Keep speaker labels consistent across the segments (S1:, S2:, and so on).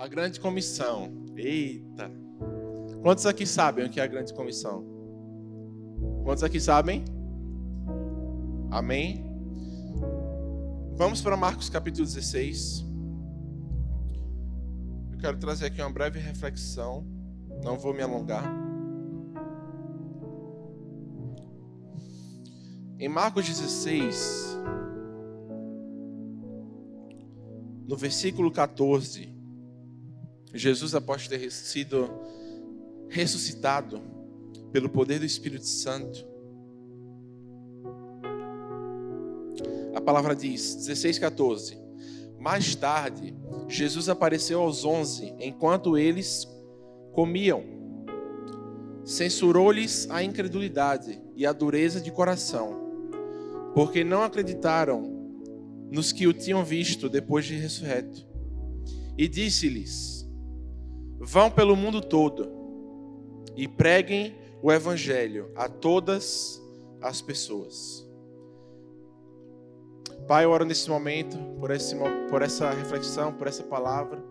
S1: A grande comissão. Eita. Quantos aqui sabem o que é a grande comissão? Quantos aqui sabem? Amém? Vamos para Marcos capítulo 16. Eu quero trazer aqui uma breve reflexão. Não vou me alongar. Em Marcos 16, no versículo 14, Jesus, após ter sido ressuscitado pelo poder do Espírito Santo, a palavra diz, 16:14, mais tarde, Jesus apareceu aos 11, enquanto eles comiam. Censurou-lhes a incredulidade e a dureza de coração, porque não acreditaram nos que o tinham visto depois de ressurreto. E disse-lhes, vão pelo mundo todo e preguem o evangelho a todas as pessoas. Pai, eu oro nesse momento por essa reflexão, por essa palavra,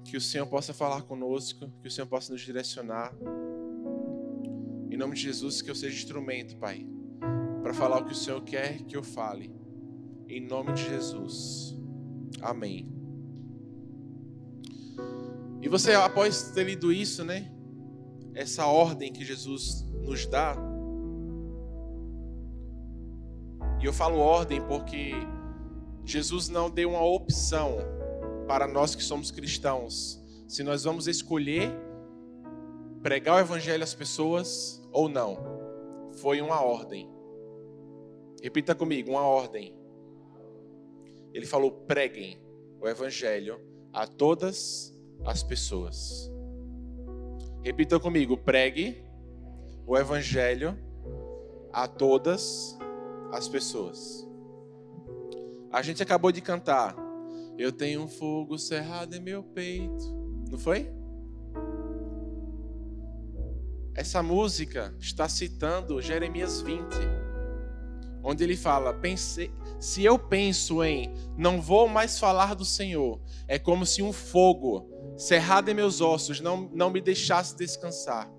S1: que o Senhor possa falar conosco, que o Senhor possa nos direcionar. Em nome de Jesus, que eu seja instrumento, Pai, para falar o que o Senhor quer que eu fale. Em nome de Jesus. Amém. E você, após ter lido isso, né? Essa ordem que Jesus nos dá. E eu falo ordem porque Jesus não deu uma opção para nós que somos cristãos, se nós vamos escolher pregar o evangelho às pessoas ou não. Foi uma ordem. Repita comigo, uma ordem. Ele falou, preguem o evangelho a todas as pessoas. Repita comigo, pregue o evangelho a todas as pessoas. A gente acabou de cantar, eu tenho um fogo cerrado em meu peito. Não foi? Essa música está citando Jeremias 20, onde ele fala, se eu penso em não vou mais falar do Senhor, é como se um fogo cerrado em meus ossos não me deixasse descansar.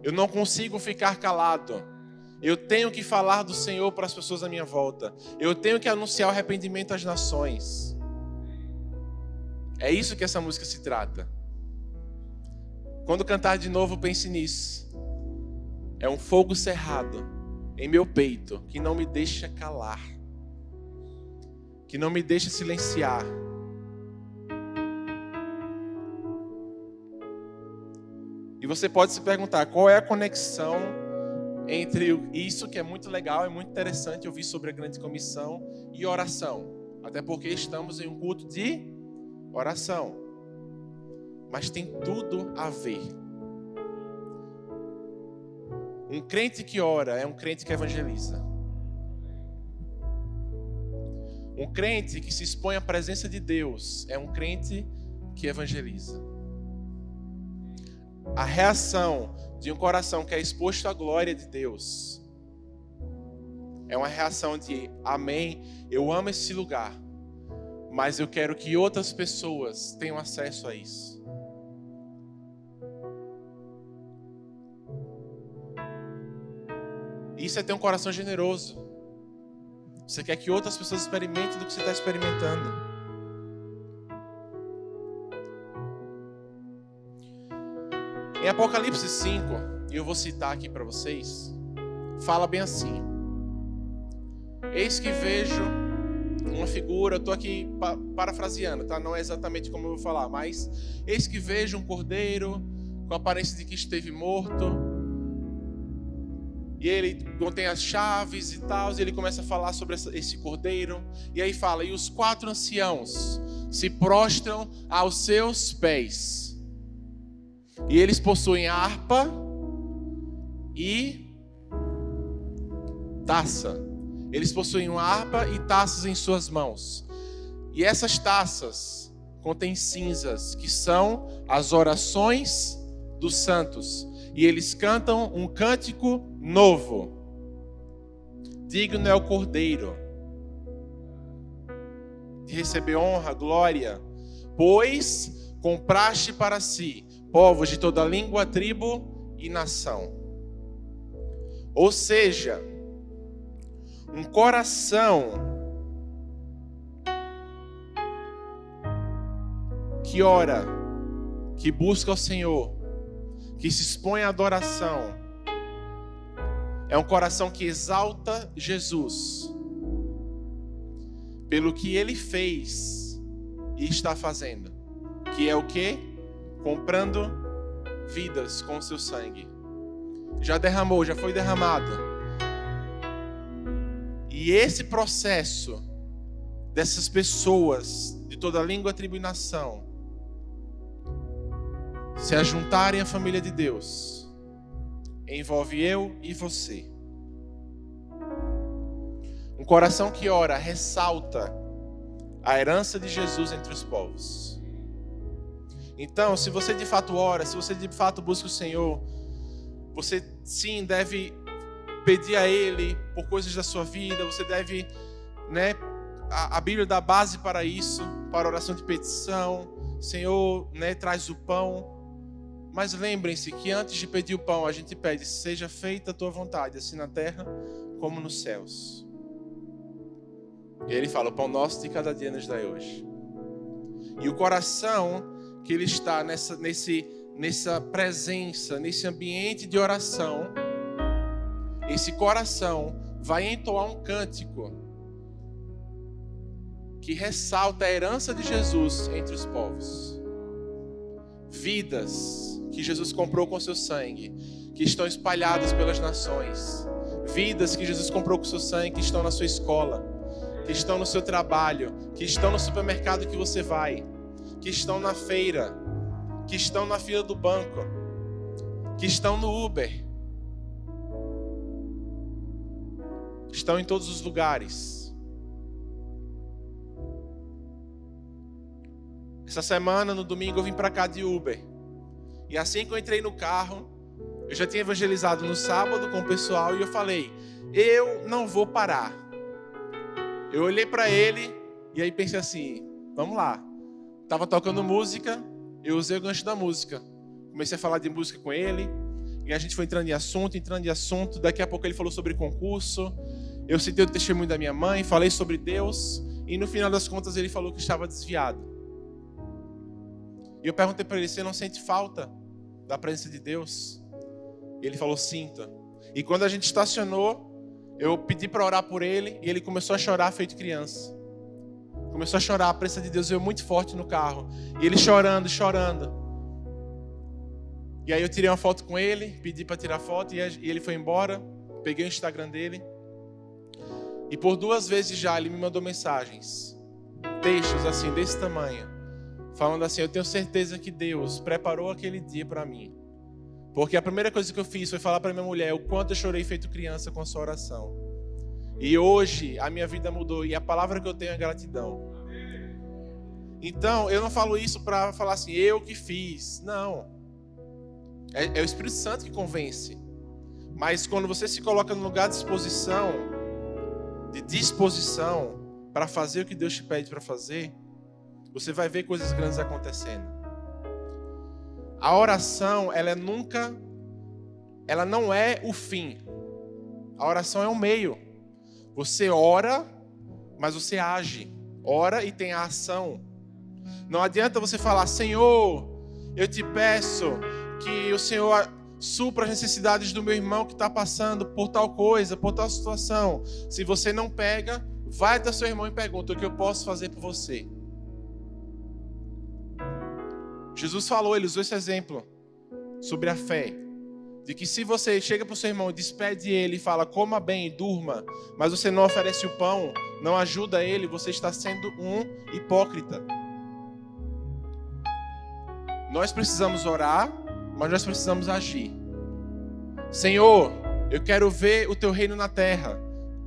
S1: Eu não consigo ficar calado. Eu tenho que falar do Senhor para as pessoas à minha volta. Eu tenho que anunciar o arrependimento às nações. É isso que essa música se trata. Quando cantar de novo, pense nisso. É um fogo cerrado em meu peito que não me deixa calar, que não me deixa silenciar. E você pode se perguntar, qual é a conexão entre isso, que é muito legal, é muito interessante ouvir sobre a grande comissão, e oração? Até porque estamos em um culto de oração. Mas tem tudo a ver. Um crente que ora é um crente que evangeliza. Um crente que se expõe à presença de Deus é um crente que evangeliza. A reação de um coração que é exposto à glória de Deus é uma reação de amém, eu amo esse lugar, mas eu quero que outras pessoas tenham acesso a isso. Isso é ter um coração generoso. Você quer que outras pessoas experimentem do que você está experimentando. Em Apocalipse 5, e eu vou citar aqui para vocês, fala bem assim: eis que vejo uma figura, eu estou aqui parafraseando, tá? Não é exatamente como eu vou falar, mas eis que vejo um cordeiro com a aparência de que esteve morto, e ele contém as chaves e tal, e ele começa a falar sobre esse cordeiro, e aí fala, e os 4 anciãos se prostram aos seus pés, e eles possuem harpa e taça. Eles possuem uma harpa e taças em suas mãos. E essas taças contêm cinzas, que são as orações dos santos. E eles cantam um cântico novo. Digno é o Cordeiro de receber honra, glória, pois compraste para si povos de toda língua, tribo e nação. Ou seja, um coração que ora, que busca o Senhor, que se expõe à adoração, é um coração que exalta Jesus pelo que Ele fez e está fazendo, que é o quê? Comprando vidas com o seu sangue. Já derramou, já foi derramada. E esse processo dessas pessoas de toda língua, tribo e nação se ajuntarem à família de Deus, envolve eu e você. Um coração que ora ressalta a herança de Jesus entre os povos. Então, se você de fato ora, se você de fato busca o Senhor, você sim deve pedir a Ele por coisas da sua vida. Você deve, a Bíblia dá base para isso, para oração de petição. Senhor, traz o pão. Mas lembrem-se que antes de pedir o pão, a gente pede: seja feita a tua vontade, assim na terra como nos céus. E Ele fala: o pão nosso de cada dia nos dai hoje. E o coração que Ele está nessa presença, nesse ambiente de oração, esse coração vai entoar um cântico que ressalta a herança de Jesus entre os povos. Vidas que Jesus comprou com seu sangue, que estão espalhadas pelas nações. Vidas que Jesus comprou com seu sangue, que estão na sua escola, que estão no seu trabalho, que estão no supermercado que você vai, que estão na feira, que estão na fila do banco, que estão no Uber, estão em todos os lugares. Essa semana, no domingo, eu vim para cá de Uber. E assim que eu entrei no carro, eu já tinha evangelizado no sábado com o pessoal e eu falei: eu não vou parar. Eu olhei para ele e aí pensei assim: vamos lá. Tava tocando música, eu usei o gancho da música. Comecei a falar de música com ele e a gente foi entrando em assunto. Daqui a pouco ele falou sobre concurso. Eu citei o testemunho da minha mãe, falei sobre Deus e no final das contas ele falou que estava desviado. E eu perguntei para ele: você não sente falta da presença de Deus? Ele falou: sinto. E quando a gente estacionou, eu pedi para orar por ele e ele começou a chorar feito criança. Começou a chorar, a presença de Deus veio muito forte no carro. E ele chorando. E aí eu tirei uma foto com ele, pedi para tirar foto e ele foi embora. Peguei o Instagram dele. E por 2 vezes já ele me mandou mensagens, textos assim, desse tamanho, falando assim: eu tenho certeza que Deus preparou aquele dia para mim. Porque a primeira coisa que eu fiz foi falar para minha mulher o quanto eu chorei feito criança com a sua oração. E hoje a minha vida mudou e a palavra que eu tenho é gratidão. Então, eu não falo isso para falar assim, eu que fiz. Não. É o Espírito Santo que convence. Mas quando você se coloca no lugar de disposição para fazer o que Deus te pede para fazer, você vai ver coisas grandes acontecendo. A oração, ela não é o fim. A oração é o meio. Você ora, mas você age. Ora e tem a ação. Não adianta você falar: Senhor, eu te peço que o Senhor supra as necessidades do meu irmão que está passando por tal coisa, por tal situação. Se você não pega, vai até seu irmão e pergunta: o que eu posso fazer por você? Jesus falou, ele usou esse exemplo sobre a fé, de que se você chega para o seu irmão e despede ele e fala: coma bem e durma, mas você não oferece o pão, não ajuda ele, você está sendo um hipócrita. Nós precisamos orar, mas nós precisamos agir. Senhor, eu quero ver o teu reino na terra.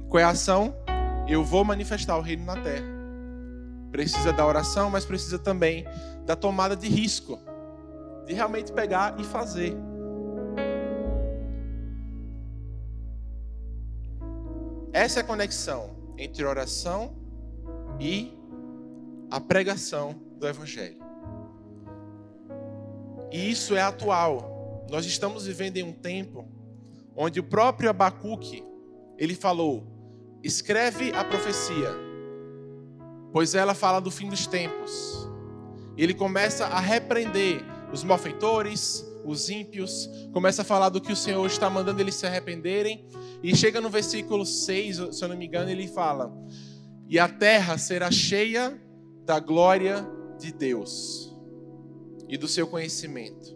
S1: Qual é a ação? Eu vou manifestar o reino na terra. Precisa da oração, mas precisa também da tomada de risco, de realmente pegar e fazer. Essa é a conexão entre oração e a pregação do Evangelho. E isso é atual. Nós estamos vivendo em um tempo onde o próprio Abacuque, ele falou: escreve a profecia, pois ela fala do fim dos tempos. E ele começa a repreender os malfeitores, os ímpios, começa a falar do que o Senhor está mandando eles se arrependerem. E chega no versículo 6, se eu não me engano, ele fala: e a terra será cheia da glória de Deus e do seu conhecimento,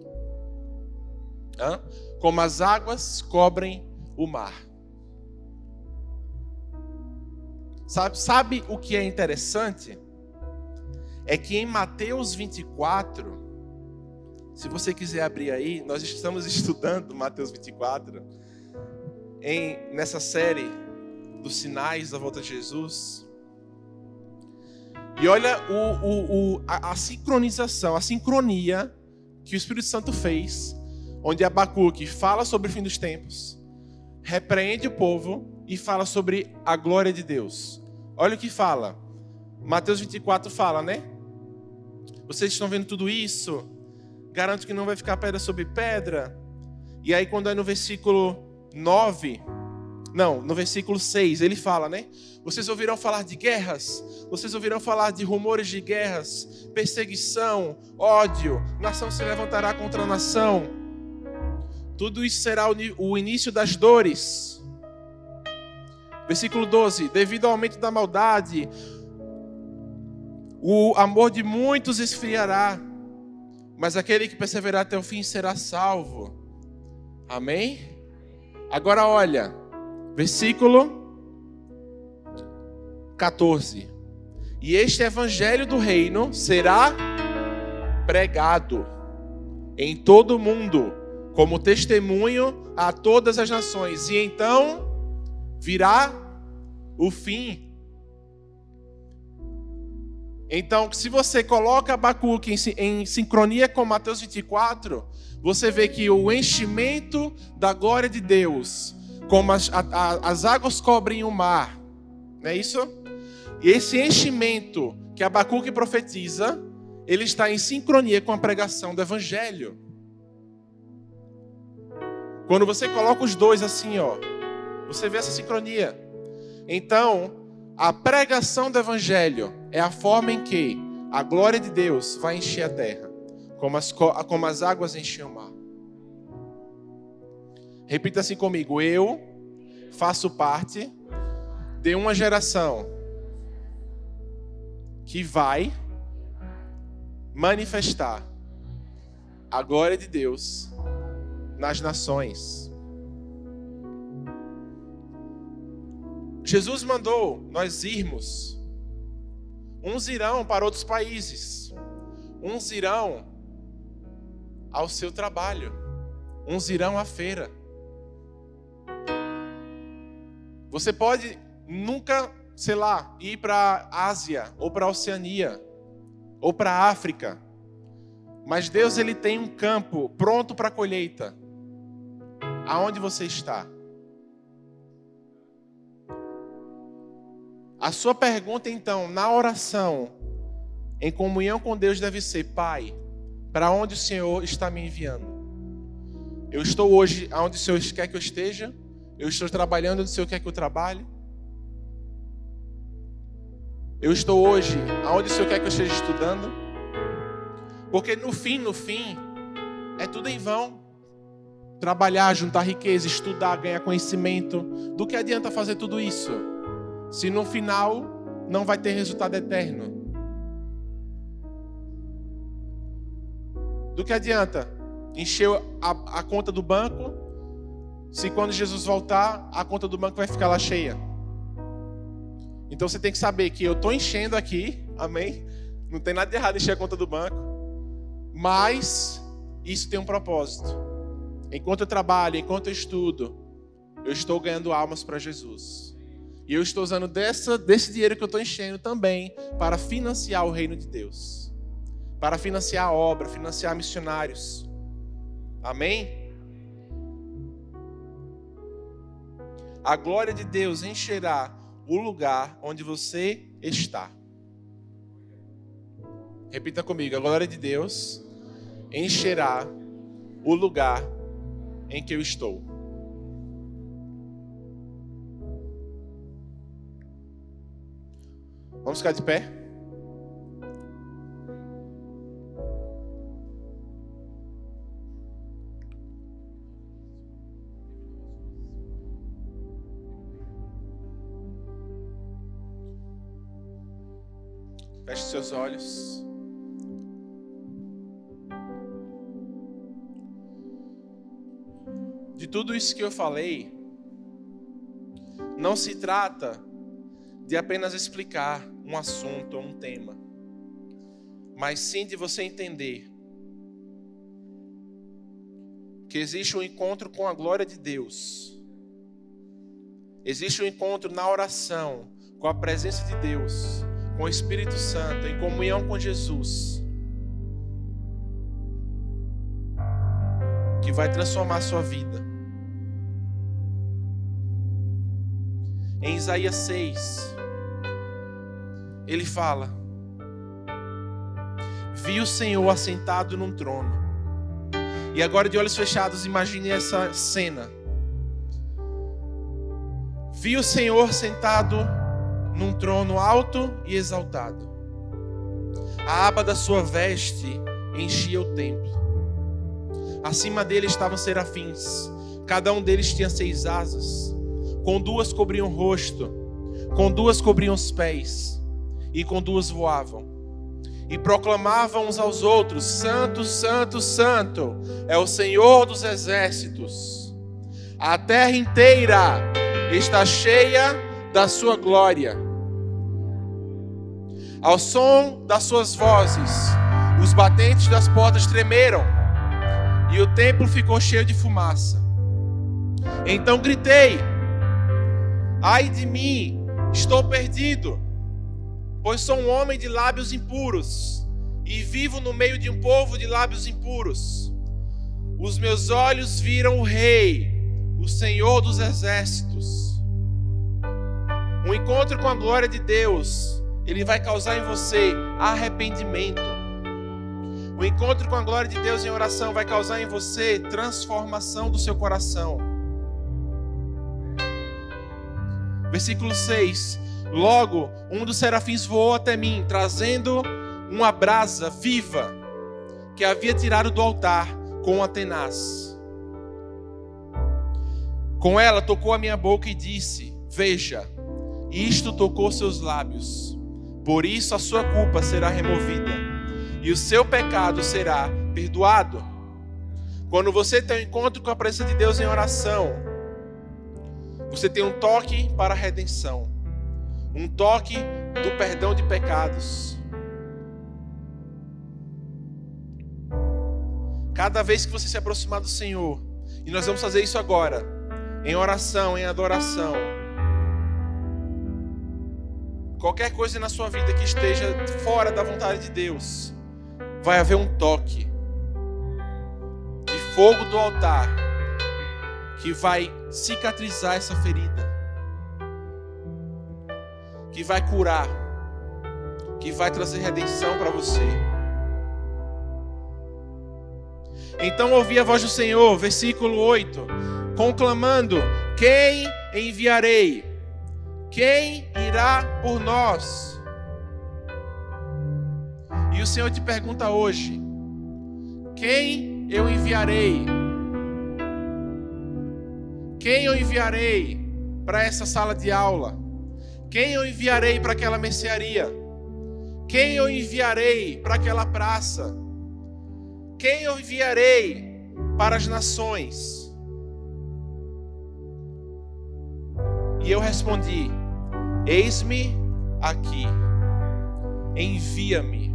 S1: como as águas cobrem o mar. Sabe o que é interessante? É que em Mateus 24, se você quiser abrir aí, nós estamos estudando Mateus 24, nessa série dos sinais da volta de Jesus. E olha a sincronização, a sincronia que o Espírito Santo fez, onde Abacuque fala sobre o fim dos tempos, repreende o povo e fala sobre a glória de Deus. Olha o que fala. Mateus 24 fala, né? Vocês estão vendo tudo isso? Garanto que não vai ficar pedra sobre pedra. E aí quando é no versículo 9... Não, no versículo 6, ele fala, né? Vocês ouvirão falar de guerras, vocês ouvirão falar de rumores de guerras, perseguição, ódio, nação se levantará contra nação. Tudo isso será o início das dores. Versículo 12, devido ao aumento da maldade, o amor de muitos esfriará, mas aquele que perseverar até o fim será salvo. Amém? Agora olha, versículo 14. E este evangelho do reino será pregado em todo o mundo, como testemunho a todas as nações. E então virá o fim. Então, se você coloca Abacuque em sincronia com Mateus 24, você vê que o enchimento da glória de Deus, como as águas cobrem o mar, não é isso? E esse enchimento que Abacuque profetiza, ele está em sincronia com a pregação do Evangelho. Quando você coloca os dois assim, você vê essa sincronia. Então, a pregação do Evangelho é a forma em que a glória de Deus vai encher a terra, como as águas enchem o mar. Repita assim comigo: eu faço parte de uma geração que vai manifestar a glória de Deus nas nações. Jesus mandou nós irmos. Uns irão para outros países, uns irão ao seu trabalho, uns irão à feira. Você pode nunca, ir para a Ásia, ou para a Oceania, ou para a África. Mas Deus, ele tem um campo pronto para a colheita. Aonde você está? A sua pergunta, então, na oração, em comunhão com Deus, deve ser: Pai, para onde o Senhor está me enviando? Eu estou hoje aonde o Senhor quer que eu esteja? Eu estou trabalhando onde o Senhor quer que eu trabalhe? Eu estou hoje aonde o Senhor quer que eu esteja estudando? Porque no fim, é tudo em vão. Trabalhar, juntar riqueza, estudar, ganhar conhecimento. Do que adianta fazer tudo isso, se no final não vai ter resultado eterno? Do que adianta encher a conta do banco, se quando Jesus voltar, a conta do banco vai ficar lá cheia? Então você tem que saber que eu estou enchendo aqui, amém? Não tem nada de errado em encher a conta do banco, mas isso tem um propósito. Enquanto eu trabalho, enquanto eu estudo, eu estou ganhando almas para Jesus. E eu estou usando desse dinheiro que eu estou enchendo também para financiar o reino de Deus, para financiar a obra, financiar missionários. Amém? A glória de Deus encherá o lugar onde você está. Repita comigo: a glória de Deus encherá o lugar em que eu estou. Vamos ficar de pé? Feche seus olhos. De tudo isso que eu falei, não se trata de apenas explicar um assunto ou um tema, mas sim de você entender que existe um encontro com a glória de Deus. Existe um encontro na oração, com a presença de Deus, com o Espírito Santo, em comunhão com Jesus, que vai transformar a sua vida. Em Isaías 6, ele fala: vi o Senhor assentado num trono. E agora, de olhos fechados, imagine essa cena. Vi o Senhor sentado num trono alto e exaltado. A aba da sua veste enchia o templo. Acima dele estavam serafins. Cada um deles tinha 6 asas. Com 2 cobriam o rosto, com 2 cobriam os pés, e com 2 voavam. E proclamavam uns aos outros: Santo, Santo, Santo é o Senhor dos exércitos. A terra inteira está cheia da sua glória. Ao som das suas vozes, os batentes das portas tremeram, e o templo ficou cheio de fumaça. Então gritei: ai de mim, estou perdido, pois sou um homem de lábios impuros, e vivo no meio de um povo de lábios impuros. Os meus olhos viram o Rei, o Senhor dos exércitos. Um encontro com a glória de Deus, ele vai causar em você arrependimento. O encontro com a glória de Deus em oração vai causar em você transformação do seu coração. Versículo 6. Logo, um dos serafins voou até mim, trazendo uma brasa viva que havia tirado do altar com uma tenaz. Com ela tocou a minha boca e disse: veja, isto tocou seus lábios. Por isso a sua culpa será removida e o seu pecado será perdoado. Quando você tem um encontro com a presença de Deus em oração, você tem um toque para a redenção, um toque do perdão de pecados. Cada vez que você se aproximar do Senhor, e nós vamos fazer isso agora, em oração, em adoração, qualquer coisa na sua vida que esteja fora da vontade de Deus, vai haver um toque de fogo do altar que vai cicatrizar essa ferida, que vai curar, que vai trazer redenção para você. Então ouvi a voz do Senhor, versículo 8, conclamando: quem enviarei? Quem irá por nós? E o Senhor te pergunta hoje: quem eu enviarei? Quem eu enviarei para essa sala de aula? Quem eu enviarei para aquela mercearia? Quem eu enviarei para aquela praça? Quem eu enviarei para as nações? E eu respondi: eis-me aqui, envia-me.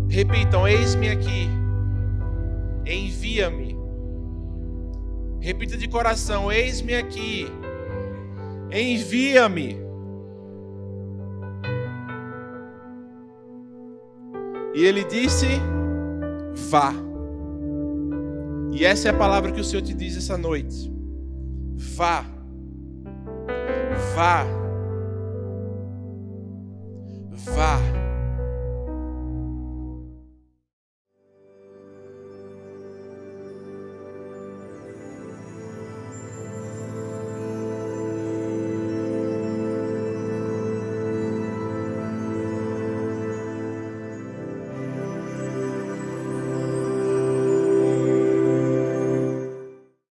S1: Repitam: eis-me aqui, envia-me. Repita de coração: eis-me aqui, envia-me. E ele disse: vá. E essa é a palavra que o Senhor te diz essa noite: vá. Vá. Vá.